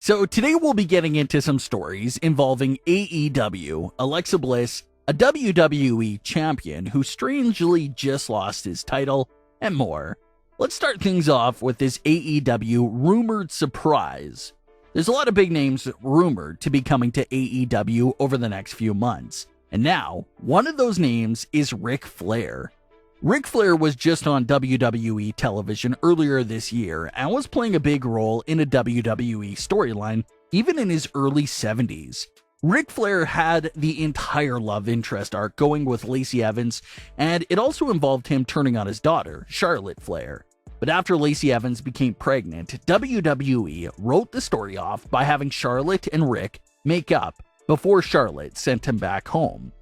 So today we'll be getting into some stories involving AEW, Alexa Bliss, a WWE Champion who strangely just lost his title, and more. Let's start things off with this AEW rumored surprise. There's a lot of big names rumored to be coming to AEW over the next few months, and now one of those names is Ric Flair. Ric Flair was just on WWE television earlier this year and was playing a big role in a WWE storyline even in his early 70s. Ric Flair had the entire love interest arc going with Lacey Evans, and it also involved him turning on his daughter, Charlotte Flair. But after Lacey Evans became pregnant, WWE wrote the story off by having Charlotte and Ric make up before Charlotte sent him back home.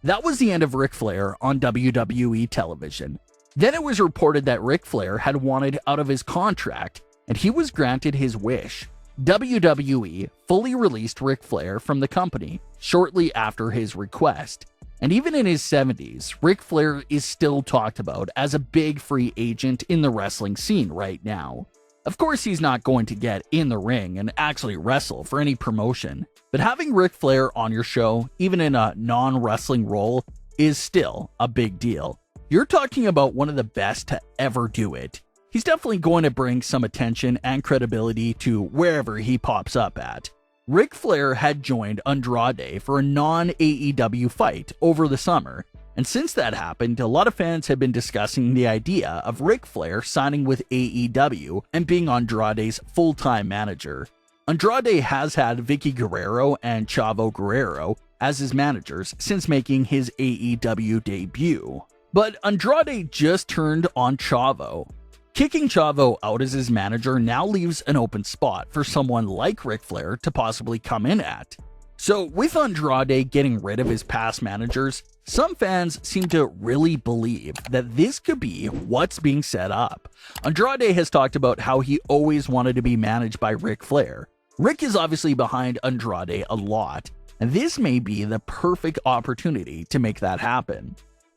That was the end of Ric Flair on WWE television. Then it was reported that Ric Flair had wanted out of his contract, and he was granted his wish. WWE fully released Ric Flair from the company shortly after his request. And even in his 70s, Ric Flair is still talked about as a big free agent in the wrestling scene right now. Of course, he's not going to get in the ring and actually wrestle for any promotion, but having Ric Flair on your show, even in a non-wrestling role, is still a big deal. You're talking about one of the best to ever do it. He's definitely going to bring some attention and credibility to wherever he pops up at. Ric Flair had joined Andrade for a non-AEW fight over the summer, and since that happened, a lot of fans have been discussing the idea of Ric Flair signing with AEW and being Andrade's full-time manager. Andrade has had Vicky Guerrero and Chavo Guerrero as his managers since making his AEW debut. But Andrade just turned on Chavo. Kicking Chavo out as his manager now leaves an open spot for someone like Ric Flair to possibly come in at. So with Andrade getting rid of his past managers, some fans seem to really believe that this could be what's being set up. Andrade has talked about how he always wanted to be managed by Ric Flair. Ric is obviously behind Andrade a lot, and this may be the perfect opportunity to make that happen.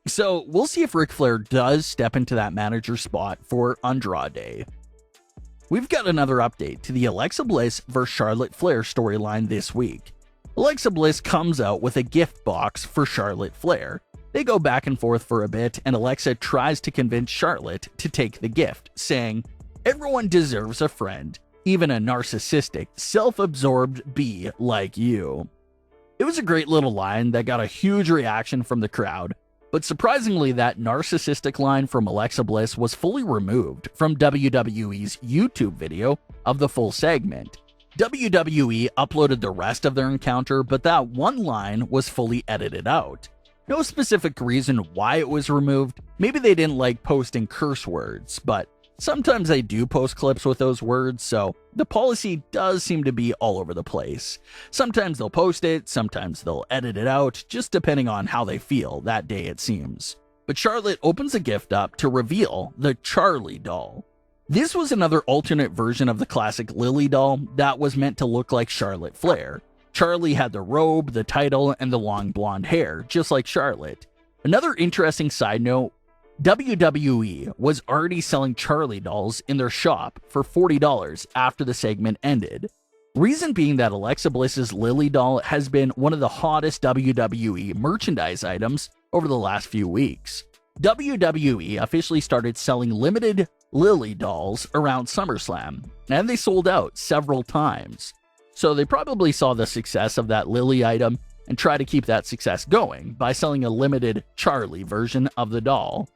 So we'll see if Ric Flair does step into that manager spot for Andrade. We've got another update to the Alexa Bliss vs Charlotte Flair storyline this week. Alexa Bliss comes out with a gift box for Charlotte Flair. They go back and forth for a bit, and Alexa tries to convince Charlotte to take the gift, saying, "Everyone deserves a friend, even a narcissistic, self-absorbed bee like you." It was a great little line that got a huge reaction from the crowd, but surprisingly that narcissistic line from Alexa Bliss was fully removed from WWE's YouTube video of the full segment. WWE uploaded the rest of their encounter, but that one line was fully edited out. No specific reason why it was removed. Maybe they didn't like posting curse words, but sometimes they do post clips with those words, so the policy does seem to be all over the place. Sometimes they'll post it, sometimes they'll edit it out, just depending on how they feel that day it seems. But Charlotte opens a gift up to reveal the Charly doll. This was another alternate version of the classic Lilly doll that was meant to look like Charlotte Flair. Charly had the robe, the title, and the long blonde hair, just like Charlotte. Another interesting side note, WWE was already selling Charly dolls in their shop for $40 after the segment ended. Reason being that Alexa Bliss's Lilly doll has been one of the hottest WWE merchandise items over the last few weeks. WWE officially started selling limited Lilly dolls around SummerSlam, and they sold out several times. So they probably saw the success of that Lilly item and try to keep that success going by selling a limited Charly version of the doll.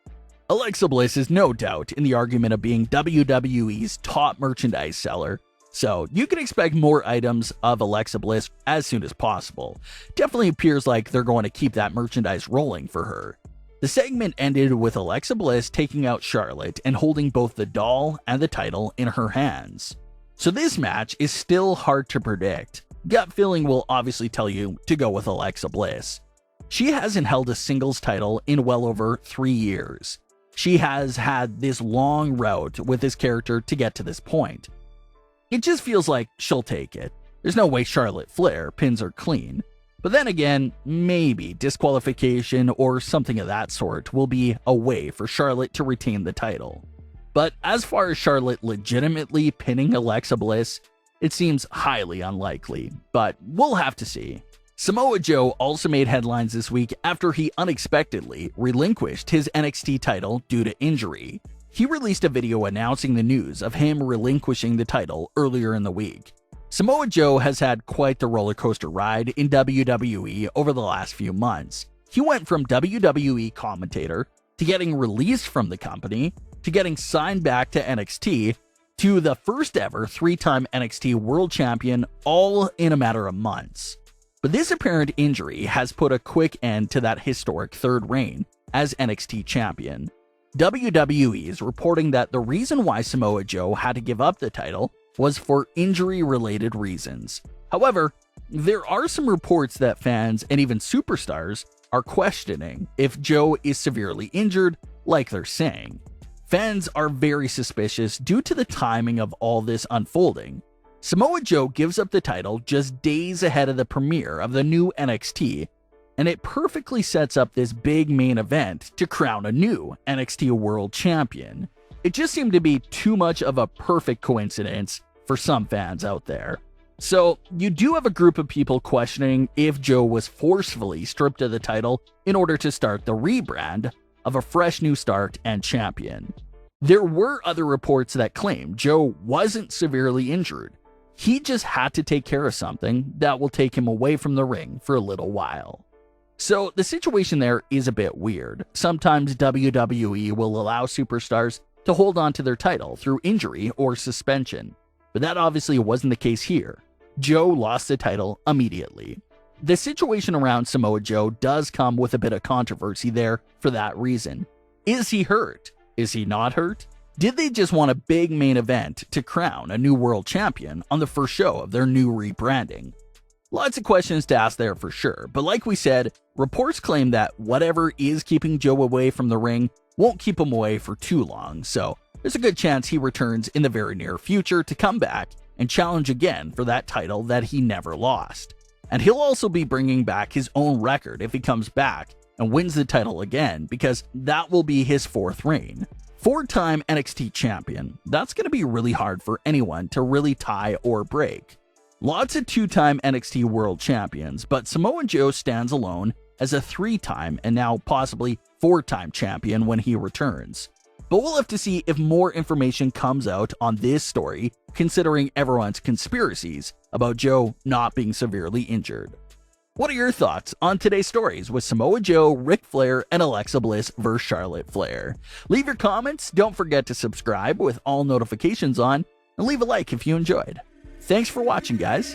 Alexa Bliss is no doubt in the argument of being WWE's top merchandise seller, so you can expect more items of Alexa Bliss as soon as possible. Definitely appears like they're going to keep that merchandise rolling for her. The segment ended with Alexa Bliss taking out Charlotte and holding both the doll and the title in her hands. So this match is still hard to predict. Gut feeling will obviously tell you to go with Alexa Bliss. She hasn't held a singles title in well over 3 years. She has had this long route with this character to get to this point. It just feels like she'll take it. There's no way Charlotte Flair pins her clean. But then again, maybe disqualification or something of that sort will be a way for Charlotte to retain the title. But as far as Charlotte legitimately pinning Alexa Bliss, It seems highly unlikely, but we'll have to see. Samoa Joe also made headlines this week after he unexpectedly relinquished his NXT title due to injury. He released a video announcing the news of him relinquishing the title earlier in the week. Samoa Joe has had quite the roller coaster ride in WWE over the last few months. He went from WWE commentator to getting released from the company to getting signed back to NXT to the first ever 3-time NXT World Champion, all in a matter of months. But this apparent injury has put a quick end to that historic third reign as NXT Champion. WWE is reporting that the reason why Samoa Joe had to give up the title was for injury-related reasons. However, there are some reports that fans and even superstars are questioning if Joe is severely injured, like they're saying. Fans are very suspicious due to the timing of all this unfolding. Samoa Joe gives up the title just days ahead of the premiere of the new NXT, and it perfectly sets up this big main event to crown a new NXT World Champion. It just seemed to be too much of a perfect coincidence for some fans out there. So, you do have a group of people questioning if Joe was forcefully stripped of the title in order to start the rebrand of a fresh new start and champion. There were other reports that claimed Joe wasn't severely injured. He just had to take care of something that will take him away from the ring for a little while. So the situation there is a bit weird. Sometimes WWE will allow superstars to hold on to their title through injury or suspension, but that obviously wasn't the case here. Joe lost the title immediately. The situation around Samoa Joe does come with a bit of controversy there for that reason. Is he hurt? Is he not hurt? Did they just want a big main event to crown a new world champion on the first show of their new rebranding? Lots of questions to ask there for sure, but like we said, reports claim that whatever is keeping Joe away from the ring won't keep him away for too long, so there's a good chance he returns in the very near future to come back and challenge again for that title that he never lost. And he'll also be bringing back his own record if he comes back and wins the title again, because that will be his 4th reign. 4-time NXT champion. That's going to be really hard for anyone to really tie or break. Lots of 2-time NXT world champions, but Samoa Joe stands alone as a 3-time and now possibly 4-time champion when he returns. But we'll have to see if more information comes out on this story, considering everyone's conspiracies about Joe not being severely injured. What are your thoughts on today's stories with Samoa Joe, Ric Flair, and Alexa Bliss vs. Charlotte Flair? Leave your comments, don't forget to subscribe with all notifications on, and leave a like if you enjoyed. Thanks for watching, guys.